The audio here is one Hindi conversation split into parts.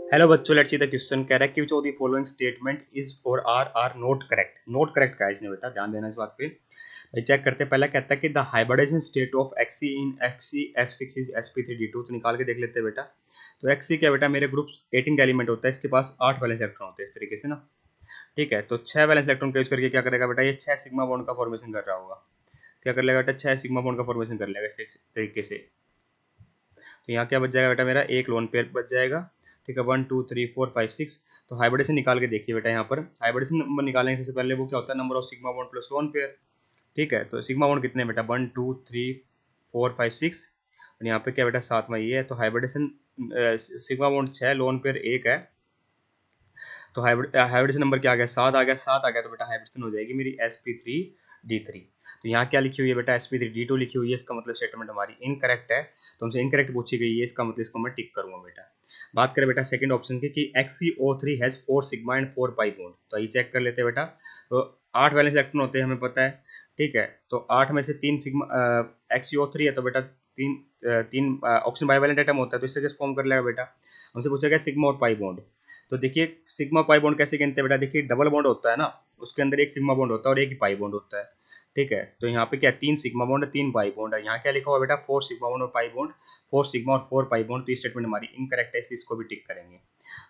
हेलो बच्चों, लेट्स सी द क्वेश्चन। कह रहा है कि which of the following statement is और are not correct. Not correct का है इसने, बेटा ध्यान देना इस बात पे। भाई चेक करते हैं। पहला कहता है कि the hybridization state of Xe in Xe F6 is sp3d2। तो निकाल के देख लेते हैं बेटा। तो एक्सी क्या बेटा, मेरे ग्रुप 18 का एलिमेंट होता है, इसके पास 8 वैलेंस इलेक्ट्रॉन होते हैं इस तरीके से ना। ठीक है, तो 6 वैलेंस इलेक्ट्रॉन का यूज करके क्या करेगा बेटा, ये 6 सिग्मा बॉन्ड का फॉर्मेशन कर रहा होगा। क्या कर लेगा बेटा, 6 सिग्मा बॉन्ड का फॉर्मेशन कर लेगा इस तरीके से। तो यहाँ क्या बच जाएगा बेटा, मेरा एक लोन पेयर बच जाएगा। ठीक है, 1 2 3 4 5 6। तो हाइब्रिडेशन निकाल के देखिए बेटा। यहाँ पर हाइब्रिडेशन नंबर निकालने से पहले वो क्या होता है, number of sigma bond plus lone pair. ठीक है, तो सिग्मा बॉन्ड कितने बेटा, 1 2 3 4 5 6। और यहाँ पे क्या बेटा, 7वां ये है। तो hybridization sigma bond 6, lone pair 1 है। तो हाइब्रिडेशन नंबर क्या आ गया, 7 आ गया। 7 आ गया तो बेटा हाइब्रिडेशन हो जाएगी मेरी sp3d3। तो यहाँ क्या लिखी हुई है बेटा, sp3d2 लिखी हुई है। इसका मतलब स्टेटमेंट हमारी इनकरेक्ट है। तो हमसे इनकरेक्ट पूछी गई है, इसका मतलब इसको मैं टिक करूंगा बेटा। बात करें बेटा सेकंड ऑप्शन की कि XeO3 has 4 sigma and 4 pi bond. तो ये चेक कर लेते हैं बेटा। तो 8 वैलेंस इलेक्ट्रॉन होते हैं, हमें पता है। ठीक है, तो 8 में से 3 सिग्मा XeO3 है, तो बेटा तीन ऑक्सीजन बाइवैलेंट एटम होता है, तो इससे फॉर्म कर लेगा बेटा। हमसे पूछा गया सिग्मा और पाई बॉन्ड। तो देखिए सिग्मा पाई बॉन्ड कैसे गिनते हैं बेटा, देखिए डबल बॉन्ड होता है ना, उसके अंदर एक सिग्मा बॉन्ड होता है और एक ही पाई बॉन्ड होता है। ठीक है, तो यहाँ पे क्या 3 सिग्मा बॉन्ड है, 3 पाई बॉन्ड है। यहाँ क्या लिखा हुआ बेटा, 4 सिग्मा बॉन्ड और पाई बॉन्ड। 4 सिग्मा और 4 पाई बॉन्ड। तो ये स्टेटमेंट हमारी इनकरेक्ट है, इसलिए इसको भी टिक करेंगे।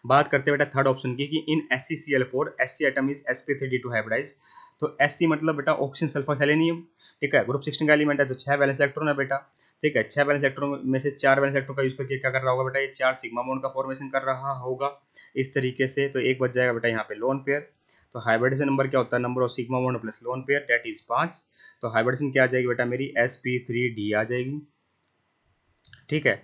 बात करते हैं बेटा थर्ड ऑप्शन की कि in SeCl4 Sc atom is sp3d2 hybridize. तो Sc मतलब बेटा ऑक्सीजन सल्फर सेलेनियम। ठीक है, ग्रुप 16 का एलिमेंट है, तो 6 वैलेंस इलेक्ट्रॉन है बेटा। ठीक है, 6 वैलेंस इलेक्ट्रॉन में से 4 वैलेंस इलेक्ट्रॉन का यूज करके क्या कर रहा होगा बेटा, ये 4 सिग्मा बॉन्ड का फॉर्मेशन कर रहा होगा इस तरीके से। तो एक बच जाएगा बेटा यहाँ पे लोन पेयर। तो हाइब्रिडेशन नंबर क्या होता है, number of sigma bond plus lone pair, that is 5। तो हाइब्रिडेशन क्या आ जाएगी बेटा, मेरी sp3d आ जाएगी। ठीक है,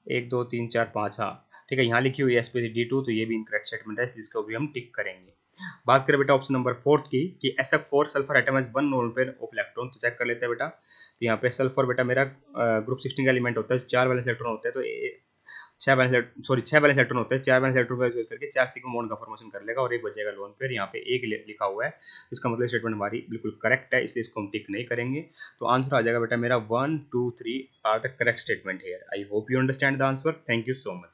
1 2 3 4 5, हाँ। ठीक है, यहाँ लिखी हुई है sp3d2, तो ये भी इनकरेक्ट स्टेटमेंट है, जिसको भी हम टिक करेंगे। बात करें बेटा ऑप्शन नंबर फोर्थ की कि SF4 sulphur atom has 1 lone pair of electron. तो चेक कर लेते हैं बेटा। तो यहाँ पे सल्फर बेटा मेरा ग्रुप 16 का एलिमेंट होता है, 4 वैलेंस इलेक्ट्रॉन होते हैं। तो 6 वैलेंस इलेक्ट्रॉन होते हैं, 4 वैलेंस इलेक्ट्रॉन का यूज करके 4 सिग्मा बॉन्ड का फॉर्मेशन कर लेगा और एक बचेगा लोन पेयर। यहाँ पे एक लिखा हुआ है, इसका मतलब स्टेटमेंट हमारी बिल्कुल करेक्ट है, इसलिए इसको हम टिक नहीं करेंगे। तो आंसर आ जाएगा बेटा मेरा 1 2 3 are the correct statement here. I hope you understand the answer. Thank you so much.